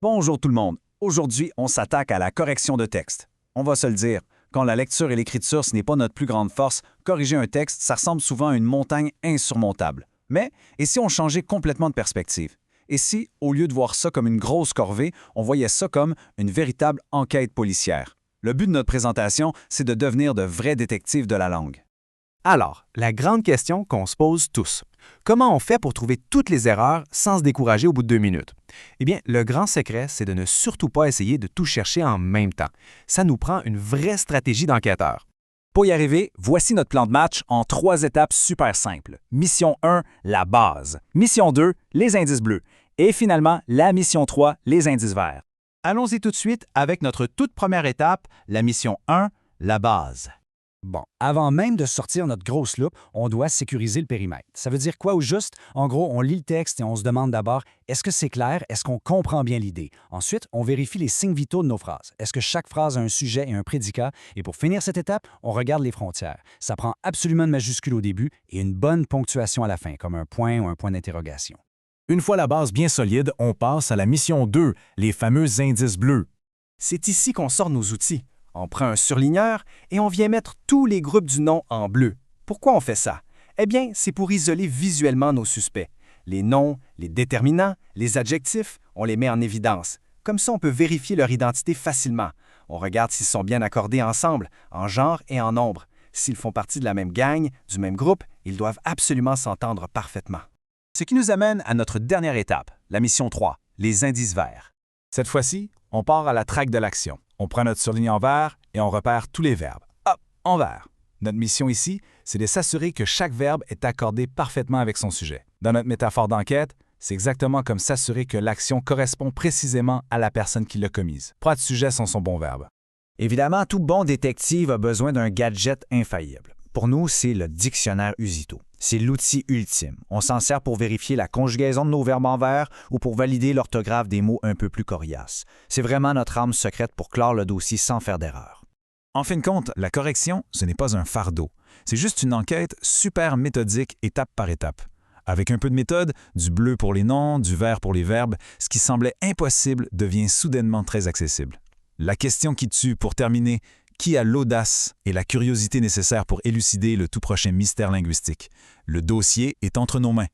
Bonjour tout le monde. Aujourd'hui, on s'attaque à la correction de texte. On va se le dire, quand la lecture et l'écriture, ce n'est pas notre plus grande force, corriger un texte, ça ressemble souvent à une montagne insurmontable. Mais, et si on changeait complètement de perspective? Et si, au lieu de voir ça comme une grosse corvée, on voyait ça comme une véritable enquête policière? Le but de notre présentation, c'est de devenir de vrais détectives de la langue. Alors, la grande question qu'on se pose tous. Comment on fait pour trouver toutes les erreurs sans se décourager au bout de 2 minutes? Eh bien, le grand secret, c'est de ne surtout pas essayer de tout chercher en même temps. Ça nous prend une vraie stratégie d'enquêteur. Pour y arriver, voici notre plan de match en 3 étapes super simples. Mission 1, la base. Mission 2, les indices bleus. Et finalement, la mission 3, les indices verts. Allons-y tout de suite avec notre toute première étape, la mission 1, la base. Bon, avant même de sortir notre grosse loupe, on doit sécuriser le périmètre. Ça veut dire quoi au juste? En gros, on lit le texte et on se demande d'abord, est-ce que c'est clair? Est-ce qu'on comprend bien l'idée? Ensuite, on vérifie les signes vitaux de nos phrases. Est-ce que chaque phrase a un sujet et un prédicat? Et pour finir cette étape, on regarde les frontières. Ça prend absolument une majuscule au début et une bonne ponctuation à la fin, comme un point ou un point d'interrogation. Une fois la base bien solide, on passe à la mission 2, les fameux indices bleus. C'est ici qu'on sort nos outils. On prend un surligneur et on vient mettre tous les groupes du nom en bleu. Pourquoi on fait ça? Eh bien, c'est pour isoler visuellement nos suspects. Les noms, les déterminants, les adjectifs, on les met en évidence. Comme ça, on peut vérifier leur identité facilement. On regarde s'ils sont bien accordés ensemble, en genre et en nombre. S'ils font partie de la même gang, du même groupe, ils doivent absolument s'entendre parfaitement. Ce qui nous amène à notre dernière étape, la mission 3, les indices verts. Cette fois-ci, on part à la traque de l'action. On prend notre surligne en vert et on repère tous les verbes. Hop, en vert. Notre mission ici, c'est de s'assurer que chaque verbe est accordé parfaitement avec son sujet. Dans notre métaphore d'enquête, c'est exactement comme s'assurer que l'action correspond précisément à la personne qui l'a commise. Pas de sujet sans son bon verbe. Évidemment, tout bon détective a besoin d'un gadget infaillible. Pour nous, c'est le dictionnaire Usito. C'est l'outil ultime. On s'en sert pour vérifier la conjugaison de nos verbes en vert ou pour valider l'orthographe des mots un peu plus coriaces. C'est vraiment notre arme secrète pour clore le dossier sans faire d'erreur. En fin de compte, la correction, ce n'est pas un fardeau. C'est juste une enquête super méthodique, étape par étape. Avec un peu de méthode, du bleu pour les noms, du vert pour les verbes, ce qui semblait impossible devient soudainement très accessible. La question qui tue, pour terminer, qui a l'audace et la curiosité nécessaires pour élucider le tout prochain mystère linguistique? Le dossier est entre nos mains.